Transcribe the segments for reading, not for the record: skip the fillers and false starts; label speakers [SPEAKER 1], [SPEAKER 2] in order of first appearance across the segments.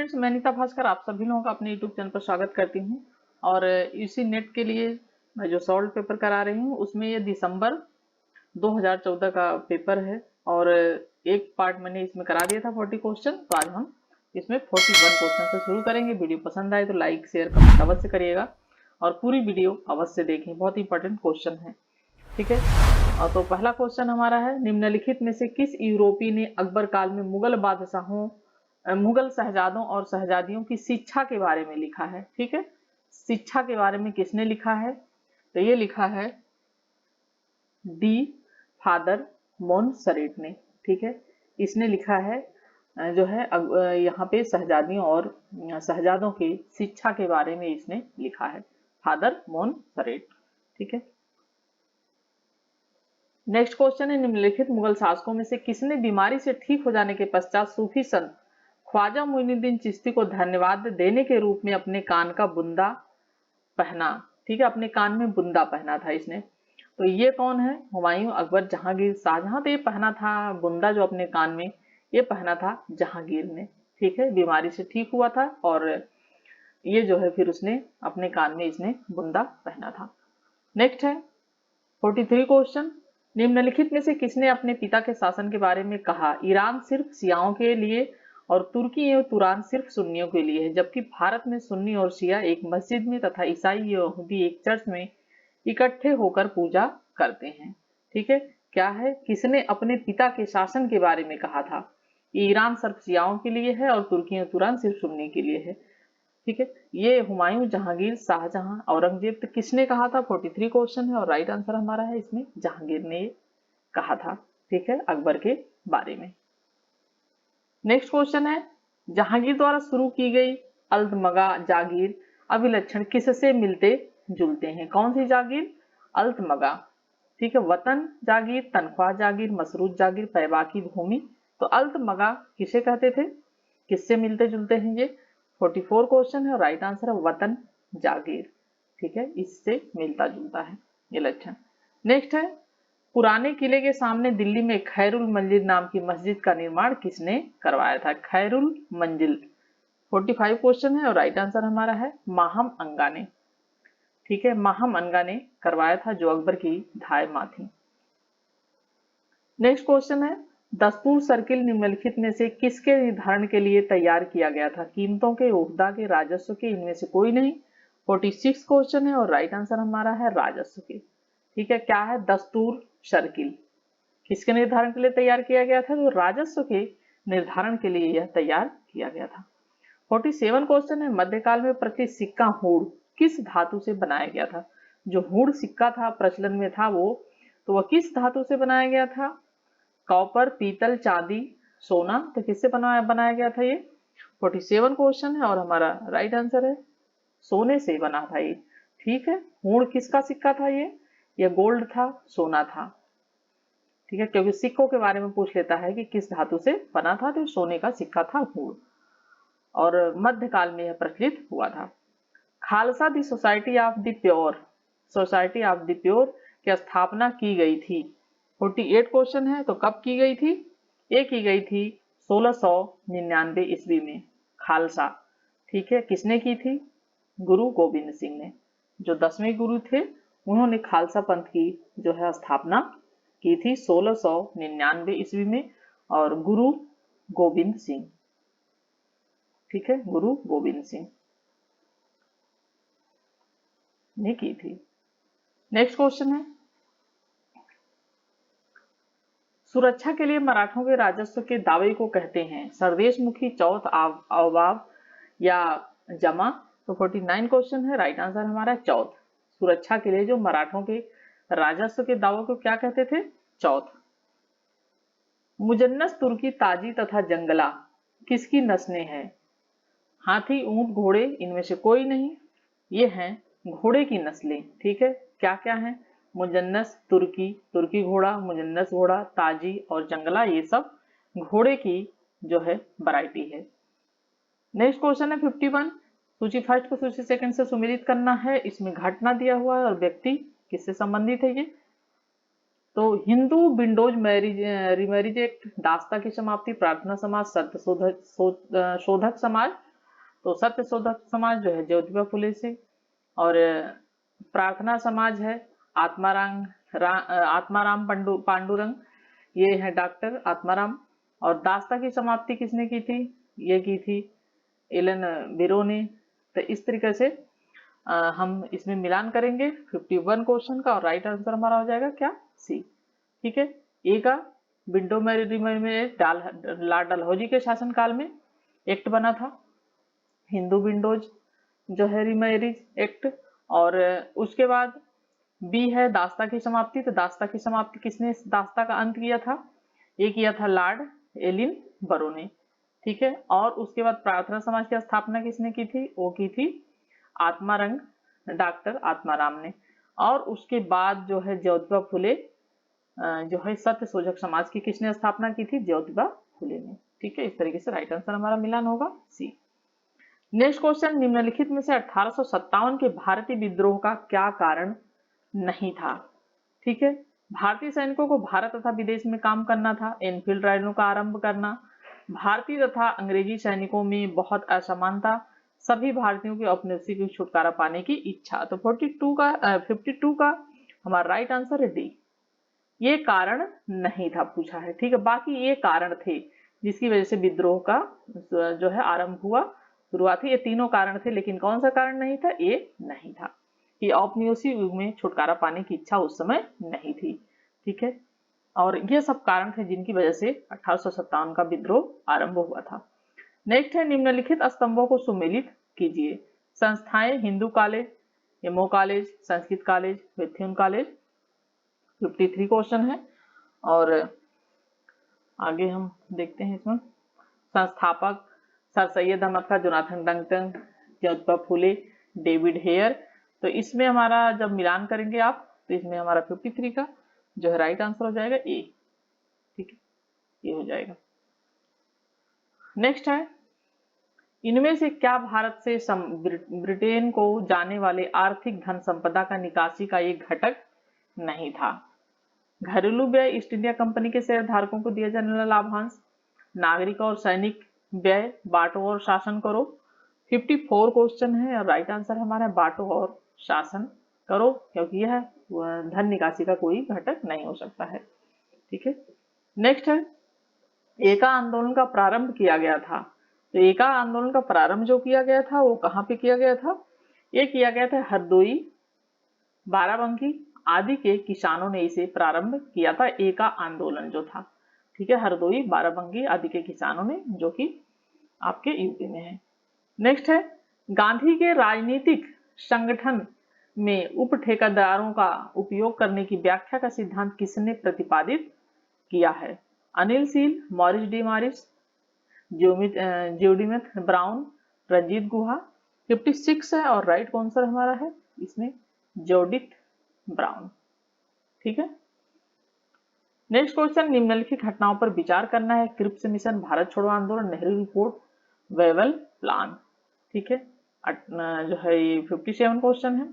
[SPEAKER 1] Friends, मैं नीता भास्कर आप सभी लोगों का अपने यूट्यूब चैनल पर स्वागत करती हूं। और इसी नेट के लिए मैं जो सॉल्व पेपर करा रही हूं उसमें ये दिसंबर 2014 का पेपर है और एक पार्ट मैंने इसमें करा दिया था 40 क्वेश्चन। तो आज हम इसमें 41 क्वेश्चन से शुरू करेंगे। वीडियो पसंद आए तो लाइक शेयर कमेंट अवश्य करिएगा और पूरी वीडियो अवश्य देखें, बहुत इंपॉर्टेंट क्वेश्चन है। ठीक है, और तो पहला क्वेश्चन हमारा है, निम्नलिखित में से किस यूरोपी ने अकबर काल में मुगल शहजादों और शहजादियों की शिक्षा के बारे में लिखा है? ठीक है, शिक्षा के बारे में किसने लिखा है? तो ये लिखा है डी फादर मोनसरेट ने। ठीक है, इसने लिखा है जो है यहाँ पे शहजादियों और शहजादों की शिक्षा के बारे में इसने लिखा है, फादर मोनसरेट। ठीक है, नेक्स्ट क्वेश्चन है, निम्नलिखित मुगल शासकों में से किसने बीमारी से ठीक हो जाने के पश्चात सूफी संत ख्वाजा मोइनुद्दीन चिश्ती को धन्यवाद देने के रूप में अपने कान का बुंदा पहना? ठीक है, अपने कान में बुंदा पहना था इसने। तो ये कौन है? हुमायूं, अकबर, जहांगीर, शाहजहां। तो ये पहना था बुंदा जो अपने कान में, ये पहना था जहांगीर ने। ठीक है, बीमारी से ठीक हुआ था और ये जो है फिर उसने अपने कान में इसने बुंदा पहना था। नेक्स्ट है 43 क्वेश्चन, निम्नलिखित में से किसने अपने पिता के शासन के बारे में कहा, ईरान सिर्फ शियाओं के लिए और तुर्की एवं तुरान सिर्फ सुन्नियों के लिए है, जबकि भारत में सुन्नी और शिया एक मस्जिद में तथा ईसाई यहूदी एक चर्च में इकट्ठे होकर पूजा करते हैं? ठीक है, क्या है? किसने अपने पिता के शासन के बारे में कहा था? ईरान सिर्फ शियाओं के लिए है और तुर्की और तुरान सिर्फ सुन्नी के लिए है। ठीक है, ये हुमायूं, जहांगीर, शाहजहां, औरंगजेब। तो किसने कहा था? 43 क्वेश्चन है और राइट आंसर हमारा है इसमें जहांगीर ने कहा था। ठीक है, अकबर के बारे में। नेक्स्ट क्वेश्चन है, जहांगीर द्वारा शुरू की गई अल्तमगा जागीर अभिलक्षण किससे मिलते जुलते हैं? कौन सी जागीर? अल्तमगा। ठीक है, वतन जागीर, तनख्वाह जागीर, मसरूत जागीर, पैबाकी भूमि। तो अल्तमगा किसे कहते थे, किससे मिलते जुलते हैं ये? 44 क्वेश्चन है, राइट आंसर है वतन जागीर। ठीक है, इससे मिलता जुलता है ये लक्षण। नेक्स्ट है, पुराने किले के सामने दिल्ली में खैरुल मंजिल नाम की मस्जिद का निर्माण किसने करवाया था? खैरुल मंजिल। 45 क्वेश्चन है और राइट आंसर हमारा है माहम अंगा ने। ठीक है, माहम अंगा ने करवाया था, जो अकबर की धाय मां थी। नेक्स्ट क्वेश्चन है, दस्तूर सर्किल निम्नलिखित में से किसके निर्धारण के लिए तैयार किया गया था? कीमतों के, ओहदा के, राजस्व के, इनमें से कोई नहीं। 46 क्वेश्चन है और राइट आंसर हमारा है राजस्व के। ठीक है, क्या है? दस्तूर सर्किल किसके निर्धारण के लिए तैयार किया गया था? तो राजस्व के निर्धारण के लिए यह तैयार किया गया था। 47 क्वेश्चन है, मध्यकाल में प्रचलित सिक्का हुड़ किस धातु से बनाया गया था? जो हुड़ सिक्का था प्रचलन में था तो वह किस धातु से बनाया गया था? कॉपर, पीतल, चांदी, सोना। तो किससे बनाया गया था ये? 47 क्वेश्चन है और हमारा राइट आंसर है सोने से बना था ये। ठीक है, हुड़ किसका सिक्का था ये गोल्ड था, सोना था। ठीक है, क्योंकि सिक्कों के बारे में पूछ लेता है कि किस धातु से बना था, तो सोने का सिक्का था हुड़ और मध्यकाल में यह प्रचलित हुआ था। Khalsa the society of the pure की स्थापना की गई थी? 48 क्वेश्चन है, तो कब की गई थी? ये की गई थी 1699 ईस्वी में खालसा। ठीक है, किसने की थी? गुरु गोविंद सिंह ने, जो 10वें गुरु थे, उन्होंने खालसा पंथ की जो है स्थापना की थी 1699 ईस्वी में, और गुरु गोविंद सिंह। ठीक है, गुरु गोविंद सिंह ने की थी। नेक्स्ट क्वेश्चन है, सुरक्षा के लिए मराठों के राजस्व के दावे को कहते हैं सरदेशमुखी, चौथ, अववाब या जमा? तो 49 क्वेश्चन है, राइट आंसर हमारा चौथ। सुरक्षा के लिए जो मराठों के राजस्व के दावों को क्या कहते थे? चौथ। मुजन्नस, तुर्की, ताजी तथा जंगला किसकी नस्लें हैं? हाथी, ऊंट, घोड़े, इनमें से कोई नहीं। ये हैं घोड़े की नस्लें। ठीक है, क्या क्या है? मुजन्नस, तुर्की घोड़ा, मुजन्नस घोड़ा, ताजी और जंगला, ये सब घोड़े की जो है वैरायटी है। नेक्स्ट क्वेश्चन है 51, सूची फर्स्ट को सूची सेकंड से सुमेलित करना है। इसमें घटना दिया हुआ है और व्यक्ति किससे संबंधित है ये? तो हिंदू विंडोज रिमैरिज एक्ट, दास्ता की समाप्ति, प्रार्थना समाज, सत्य शोधक समाज तो सत्यशोधक समाज जो है ज्योतिबा फुले से, और प्रार्थना समाज है आत्माराम पांडुरंग, ये है डॉक्टर आत्माराम। और दास्ता की समाप्ति किसने की थी? ये की थी एलन बिरो ने। तो इस तरीके से हम इसमें मिलान करेंगे 51 क्वेश्चन का, और राइट आंसर हमारा हो जाएगा क्या? सी। ठीक है। ए का विंडो में लॉर्ड डलहौजी के शासनकाल में एक्ट बना था, हिंदू विंडोज जो है रीमैरिज एक्ट। और उसके बाद बी है दास्ता की समाप्ति। तो दास्ता की समाप्ति किसने दास्ता का अंत किया था? ये किया था लॉर्ड एलिन बरो ने। ठीक है। और उसके बाद प्रार्थना समाज की स्थापना किसने की थी? वो की थी आत्मारंग डॉक्टर आत्माराम ने। और उसके बाद जो है ज्योतिबा फुले जो है सत्यशोधक समाज की किसने स्थापना की थी? ज्योतिबा फुले ने। ठीक है। इस तरीके से राइट आंसर हमारा मिलान होगा सी। नेक्स्ट क्वेश्चन, निम्नलिखित में से 1857 के भारतीय विद्रोह का क्या कारण नहीं था? ठीक है। भारतीय सैनिकों को भारत तथा विदेश में काम करना था, एनफील्ड राइफलों का आरंभ करना, भारतीय तथा अंग्रेजी सैनिकों में बहुत असमानता, सभी भारतीयों की औपनिवेशी की छुटकारा पाने की इच्छा। तो 52 का हमारा राइट आंसर है डी। ये कारण नहीं था पूछा है। ठीक है। बाकी ये कारण थे जिसकी वजह से विद्रोह का जो है आरंभ हुआ, शुरुआत हुई। ये तीनों कारण थे, लेकिन कौन सा कारण नहीं था? ये नहीं था कि औपनिवेशी युग में छुटकारा पाने की इच्छा उस समय नहीं थी। ठीक है। और ये सब कारण थे जिनकी वजह से 1857 का विद्रोह आरंभ हुआ था। नेक्स्ट है, निम्नलिखित स्तंभों को सुमेलित कीजिए। संस्थाएं, Hindu college, MO college, Sanskrit college, Mithun college. 53 question है। और आगे हम देखते हैं इसमें संस्थापक sir Syed Ahmad Khan, Jonathan Duncan, Jyotiba Phule, David Hare. तो इसमें हमारा जब मिलान करेंगे आप, तो इसमें हमारा 53 का जो है राइट आंसर हो जाएगा ए। ठीक है, ये हो जाएगा। नेक्स्ट है, इनमें से क्या भारत से ब्रिटेन को जाने वाले आर्थिक धन संपदा का निकासी का एक घटक नहीं था? घरेलू व्यय, ईस्ट इंडिया कंपनी के शेयर धारकों को दिया जाने वाला लाभांश, नागरिक और सैनिक व्यय, बांटो और शासन करो। 54 क्वेश्चन है और राइट आंसर हमारा बांटो और शासन करो, क्योंकि यह धन निकासी का कोई घटक नहीं हो सकता है। ठीक है। नेक्स्ट है, एका आंदोलन का प्रारंभ किया गया था। तो एका आंदोलन का प्रारंभ जो किया गया था वो कहाँ पे किया गया था? ये किया गया था हरदोई, बाराबंकी आदि के किसानों ने इसे प्रारंभ किया था, एका आंदोलन जो था। ठीक है। हरदोई, बाराबंकी आदि के किसानों ने, जो कि आपके यूपी में है। नेक्स्ट है, गांधी के राजनीतिक संगठन में उप ठेकेदारों का उपयोग करने की व्याख्या का सिद्धांत किसने प्रतिपादित किया है? Anil Seal, Morris D Morris, Judith Brown, Ranjit Guha. 56 है और राइट आंसर हमारा है इसमें जोडिथ ब्राउन। ठीक है। नेक्स्ट क्वेश्चन, निम्नलिखित घटनाओं पर विचार करना है। क्रिप्स मिशन, भारत छोड़ो आंदोलन, नेहरू रिपोर्ट, वेवल प्लान। ठीक है। जो है ये 57 क्वेश्चन है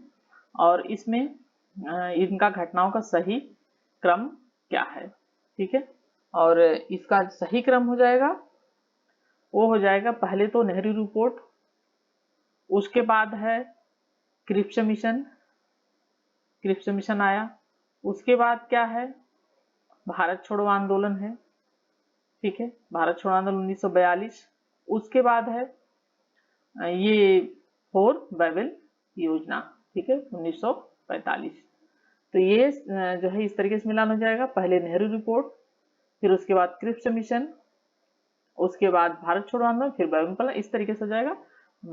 [SPEAKER 1] और इसमें इनका घटनाओं का सही क्रम क्या है? ठीक है। और इसका सही क्रम हो जाएगा, वो हो जाएगा पहले तो नेहरू रिपोर्ट, उसके बाद है क्रिप्स मिशन आया, उसके बाद क्या है? भारत छोड़ो आंदोलन है। ठीक है। भारत छोड़ो आंदोलन 1942। उसके बाद है ये 4 वेवल योजना। ठीक है, 1945। तो ये जो है इस तरीके से मिलान हो जाएगा, पहले नेहरू रिपोर्ट, फिर उसके बाद क्रिप्स मिशन, उसके बाद भारत छोड़ो आंदोलन, फिर वेवल प्लान। इस तरीके से हो जाएगा।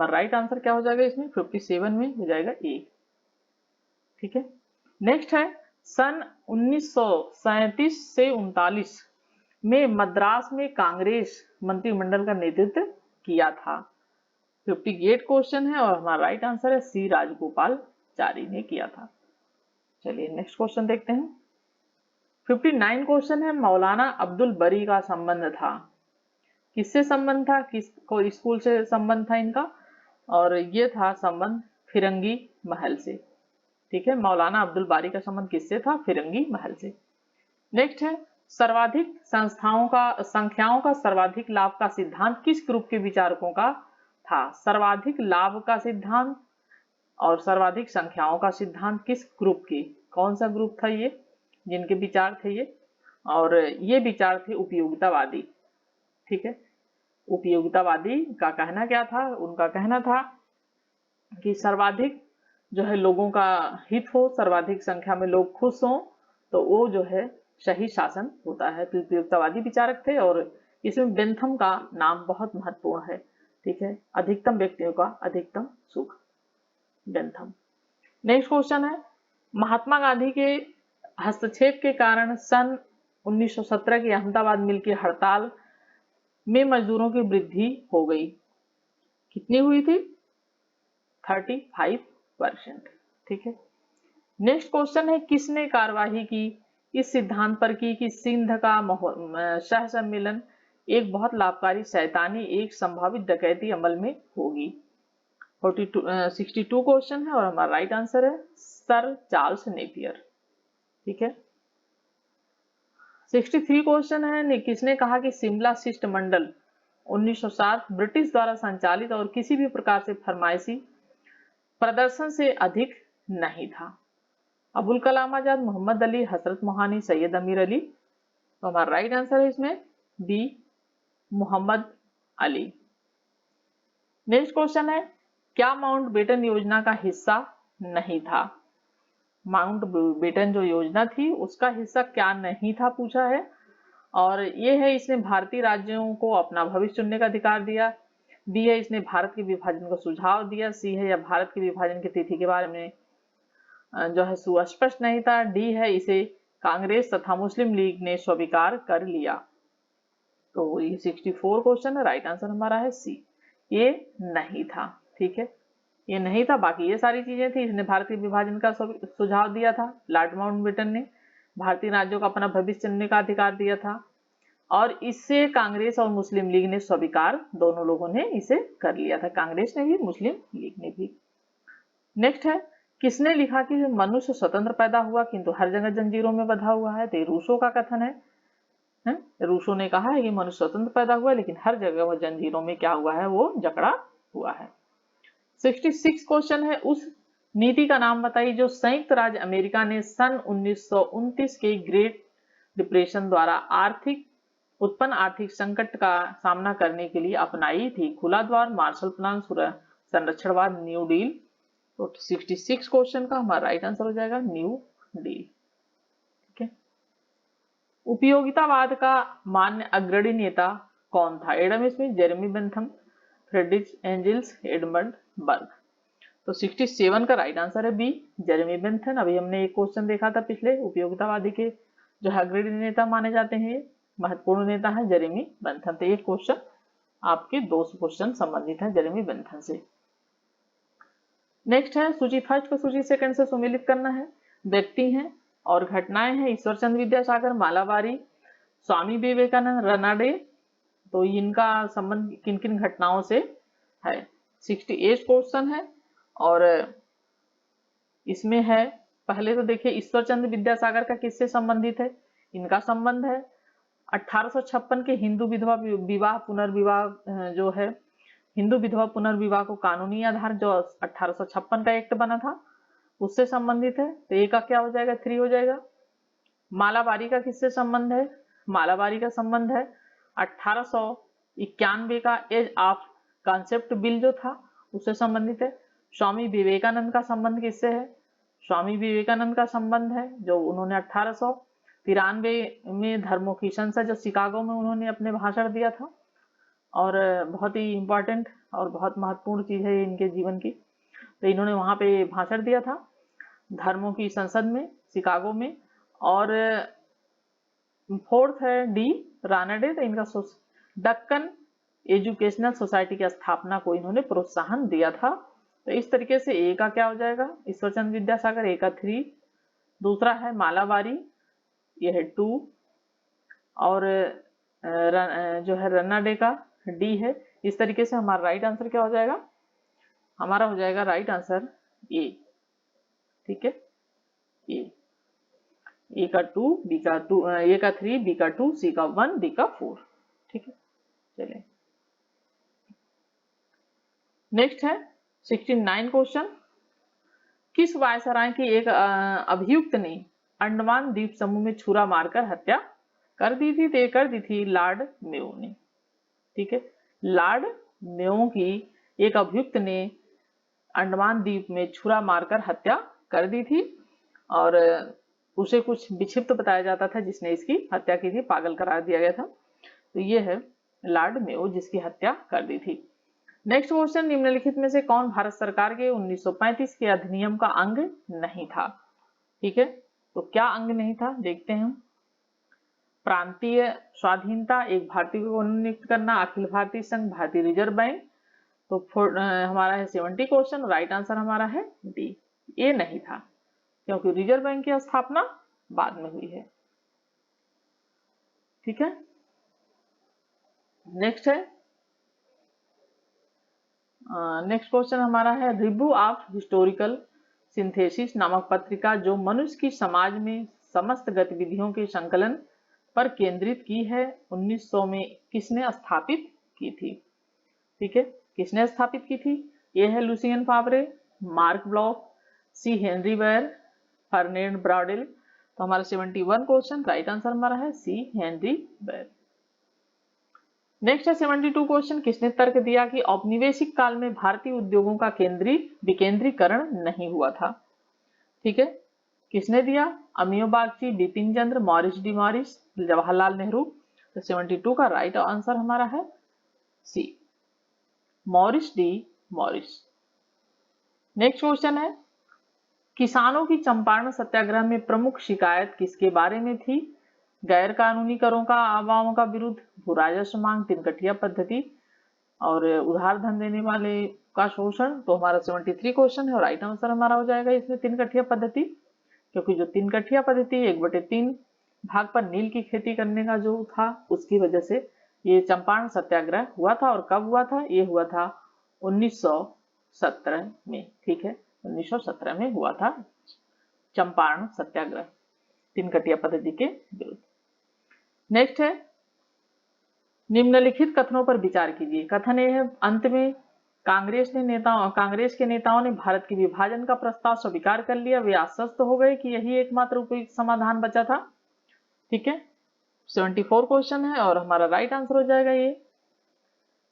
[SPEAKER 1] राइट आंसर क्या हो जाएगा इसमें? 57 में हो जाएगा ए। ठीक है। नेक्स्ट है, सन 1937 से 39 में मद्रास में कांग्रेस मंत्रिमंडल का नेतृत्व किया था। 58 क्वेश्चन है और हमारा राइट आंसर है सी, राजगोपालचारी ने किया था। चलिए नेक्स्ट क्वेश्चन देखते हैं। 59 क्वेश्चन है, मौलाना अब्दुल बरी का संबंध था। किससे संबंध था? किसको स्कूल से संबंध था इनका? और ये था संबंध फिरंगी महल से। ठीक है। मौलाना अब्दुल बारी का संबंध किससे था? फिरंगी महल से। नेक्स्ट है, संख्याओं का सर्वाधिक लाभ का सिद्धांत किस ग्रुप के विचारकों का था? सर्वाधिक लाभ का सिद्धांत और सर्वाधिक संख्याओं का सिद्धांत किस ग्रुप की, कौन सा ग्रुप था ये जिनके विचार थे ये? और ये विचार थे उपयोगितावादी। ठीक है, उपयोगितावादी का कहना क्या था? उनका कहना था कि सर्वाधिक जो है लोगों का हित हो, सर्वाधिक संख्या में लोग खुश हों, तो वो जो है सही शासन होता है। तो उपयोगितावादी विचारक थे और इसमें बेंथम का नाम बहुत महत्वपूर्ण है। ठीक है, अधिकतम व्यक्तियों का अधिकतम सुख, बेंथम। नेक्स्ट क्वेश्चन है, महात्मा गांधी के हस्तक्षेप के कारण सन 1917 की अहमदाबाद मिल की हड़ताल में मजदूरों की वृद्धि हो गई। कितनी हुई थी? 35%। ठीक है। नेक्स्ट क्वेश्चन है, किसने कार्यवाही की इस सिद्धांत पर की कि सिंध का सह सम्मेलन एक बहुत लाभकारी शैतानी एक संभावित डकैती अमल में होगी? 62 क्वेश्चन है और हमारा राइट आंसर है सर चार्ल्स नेपियर। ठीक है। 63 क्वेश्चन है, किसने कहा कि शिमला शिष्टमंडल 1907 ब्रिटिश द्वारा संचालित और किसी भी प्रकार से फरमाइशी प्रदर्शन से अधिक नहीं था? अबुल कलाम आजाद, मोहम्मद अली, हजरत मोहानी, सैयद अमीर अली। तो हमारा राइट आंसर है इसमें B, Muhammad Ali. Next question है, क्या माउंट बेटन योजना का हिस्सा नहीं था? माउंट बेटन जो योजना थी उसका हिस्सा क्या नहीं था पूछा है। और ये है, इसने भारतीय राज्यों को अपना भविष्य चुनने का अधिकार दिया। बी है, इसने भारत के विभाजन को सुझाव दिया। सी है, या भारत के विभाजन की तिथि के बारे में जो है सुस्पष्ट नहीं था। डी है, इसे कांग्रेस तथा मुस्लिम लीग ने स्वीकार कर लिया। तो ये 64 क्वेश्चन है, राइट आंसर हमारा है सी, ये नहीं था। ठीक है, ये नहीं था, बाकी ये सारी चीजें थी। इसने भारतीय विभाजन का सुझाव दिया था, लॉर्ड माउंटबेटन ने भारतीय राज्यों को अपना भविष्य चुनने का अधिकार दिया था, और इससे कांग्रेस और मुस्लिम लीग ने स्वीकार, दोनों लोगों ने इसे कर लिया था, कांग्रेस ने भी, मुस्लिम लीग ने भी। नेक्स्ट है, किसने लिखा कि मनुष्य स्वतंत्र पैदा हुआ किंतु हर जगह जंजीरों में बंधा हुआ है? तो रूसो का कथन है। रूसो ने कहा है कि मनुष्य स्वतंत्र पैदा हुआ लेकिन हर जगह वह जंजीरों में क्या हुआ है? वो जकड़ा हुआ है। 66 क्वेश्चन है, उस नीति का नाम बताइए जो संयुक्त राज्य अमेरिका ने सन 1929 के ग्रेट डिप्रेशन द्वारा उत्पन्न आर्थिक संकट का सामना करने के लिए अपनाई थी। खुला द्वार, मार्शल प्लान, संरक्षणवाद, न्यू डील। तो 66 क्वेश्चन का हमारा राइट आंसर हो जाएगा न्यू डील। ठीक है। उपयोगितावाद का मान्य अग्रणी नेता कौन था? Adam Smith, Jeremy Bentham, Frederick Engels, Edmund Burke. तो 67 का राइट आंसर है बी, जेरेमी बेंथम। अभी हमने एक क्वेश्चन देखा था पिछले, उपयोगितावादी के जो अग्रणी नेता माने जाते हैं, महत्वपूर्ण नेता है जेरेमी बेंथम। तो एक क्वेश्चन आपके 2 क्वेश्चन संबंधित है जेरेमी बेंथम से। नेक्स्ट है, सूची फर्स्ट को सूची सेकंड से सुमेलित करना है। व्यक्ति हैं और घटनाएं हैं, ईश्वरचंद्र विद्यासागर, मालाबारी, स्वामी विवेकानंद, रनाडे। तो इनका संबंध किन किन घटनाओं से है? 68 क्वेश्चन है और इसमें है, पहले तो देखिए ईश्वरचंद्र विद्यासागर का किससे संबंधित है? इनका संबंध है 1856 के हिंदू विधवा विवाह पुनर्विवाह जो है, हिंदू विधवा पुनर्विवाह को कानूनी आधार जो 1856 का एक्ट बना था उससे संबंधित है। तो ए का क्या हो जाएगा? 3 हो जाएगा। मालाबारी का किससे संबंध है? मालाबारी का संबंध है 1891 का एज ऑफ कॉन्सेप्ट बिल जो था उससे संबंधित है। स्वामी विवेकानंद का संबंध किससे है? स्वामी विवेकानंद का संबंध है जो उन्होंने 1893 में धर्मों की संसद जो शिकागो में उन्होंने अपने भाषण दिया था, और बहुत ही इंपॉर्टेंट और बहुत महत्वपूर्ण चीज है इनके जीवन की। तो इन्होंने वहां पे भाषण दिया था धर्मों की संसद में, शिकागो में। और फोर्थ है डी, रानाडे। तो इनका दक्कन एजुकेशनल सोसाइटी की स्थापना को इन्होंने प्रोत्साहन दिया था। तो इस तरीके से ए का क्या हो जाएगा? ईश्वरचंद्र विद्यासागर, ए का 3। दूसरा है मालाबारी, यह है 2। और जो है रनाडे का डी है। इस तरीके से हमारा राइट आंसर क्या हो जाएगा? हमारा हो जाएगा राइट आंसर ए। ठीक है, ए का 2, बी का 2, ए का 3, बी का 2, सी का 1, डी का 4। ठीक है, चलिए नेक्स्ट है 69 क्वेश्चन, किस वायसराय की एक अभियुक्त ने अंडमान द्वीप समूह में छुरा मारकर हत्या कर दी थी? तो ये कर दी थी लॉर्ड मेयो ने। ठीक है, लॉर्ड मेयो की एक अभियुक्त ने अंडमान द्वीप में छुरा मारकर हत्या कर दी थी और उसे कुछ विक्षिप्त बताया जाता था जिसने इसकी हत्या की थी, पागल करार दिया गया था। तो ये है लॉर्ड मेयो जिसकी हत्या कर दी थी। नेक्स्ट क्वेश्चन, निम्नलिखित में से कौन भारत सरकार के 1935 के अधिनियम का अंग नहीं था? ठीक है, तो क्या अंग नहीं था देखते हैं। प्रांतीय स्वाधीनता, एक भारतीय को नियुक्त करना, अखिल भारतीय संघ, भारतीय रिजर्व बैंक। तो हमारा है 70 क्वेश्चन, राइट आंसर हमारा है डी, ये नहीं था क्योंकि रिजर्व बैंक की स्थापना बाद में हुई है। ठीक है, नेक्स्ट है नेक्स्ट क्वेश्चन हमारा है, रिव्यू ऑफ हिस्टोरिकल सिंथेसिस नामक पत्रिका जो मनुष्य की समाज में समस्त गतिविधियों के संकलन पर केंद्रित की है, 1900 में किसने स्थापित की थी? ठीक है, किसने स्थापित की थी? ये है Lucien Febvre, Marc Bloch, C Henri Berr, Fernand Braudel. तो हमारा 71 क्वेश्चन, राइट आंसर हमारा है सी हेनरी वेयर। नेक्स्ट है 72 क्वेश्चन, किसने तर्क दिया कि औपनिवेशिक काल में भारतीय उद्योगों का विकेंद्रीकरण नहीं हुआ था? ठीक है, किसने दिया? Amiya Bagchi, Bipin Chandra, Morris D Morris, Jawaharlal Nehru. तो 72 का राइट आंसर हमारा है C, Morris D Morris. Next question है, किसानों की चंपारण सत्याग्रह में प्रमुख शिकायत किसके बारे में थी? गैर कानूनी करों का आवाओं का विरुद्ध, भू राजस्व मांग, तिनकठिया पद्धति और उधार धन देने वाले का शोषण। तो हमारा 73 क्वेश्चन है और राइट आंसर हमारा हो जाएगा इसमें तिनकठिया पद्धति, क्योंकि जो तिनकठिया पद्धति 1/3 भाग पर नील की खेती करने का जो था उसकी वजह से ये चंपारण सत्याग्रह हुआ था। और कब हुआ था? ये हुआ था 1917 में। ठीक है, 1917 में हुआ था चंपारण सत्याग्रह तिनकठिया पद्धति के विरुद्ध। नेक्स्ट है, निम्नलिखित कथनों पर विचार कीजिए। कथन ये है, अंत में कांग्रेस के नेताओं ने भारत के विभाजन का प्रस्ताव स्वीकार कर लिया, वे आश्वस्त हो गए कि यही एकमात्र उपयुक्त समाधान बचा था। ठीक है, 74 क्वेश्चन है और हमारा राइट आंसर हो जाएगा ये,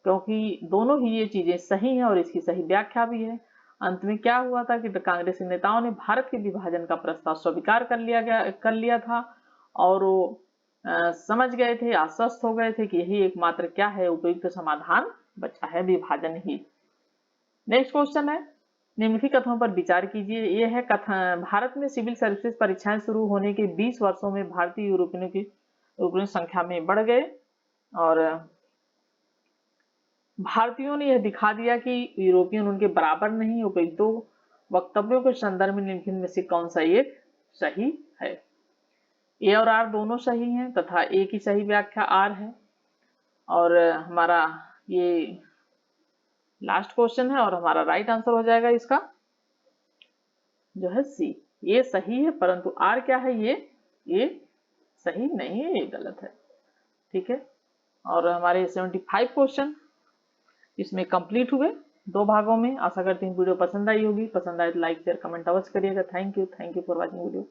[SPEAKER 1] क्योंकि दोनों ही ये चीजें सही हैं और इसकी सही व्याख्या भी है। अंत में क्या हुआ था कि कांग्रेस के नेताओं ने भारत के विभाजन का प्रस्ताव स्वीकार कर लिया था और वो समझ गए थे, आश्वस्त हो गए थे कि यही एकमात्र क्या है उपयुक्त समाधान बचा है, विभाजन ही। नेक्स्ट क्वेश्चन है, निम्नलिखित कथनों पर विचार कीजिए। ये है कथन, भारत में सिविल सर्विसेज परीक्षाएं शुरू होने के 20 वर्षों में भारतीय यूरोपियन संख्या में बढ़ गए और भारतीयों ने यह दिखा दिया कि यूरोपियन उनके बराबर नहीं। उपयुक्त वक्तव्यों के संदर्भ में निम्नलिखित में से कौन सा एक सही है? ए और आर दोनों सही हैं तथा ए की सही व्याख्या आर है और हमारा ये लास्ट क्वेश्चन है और हमारा राइट आंसर हो जाएगा इसका जो है सी। ये सही है परंतु आर क्या है, ये सही नहीं है, ये गलत है। ठीक है, और हमारे 75 क्वेश्चन इसमें कंप्लीट हुए 2 भागों में। आशा करती हूँ वीडियो पसंद आई होगी, पसंद आए तो लाइक शेयर कमेंट अवश्य करिएगा। Thank you for watching video.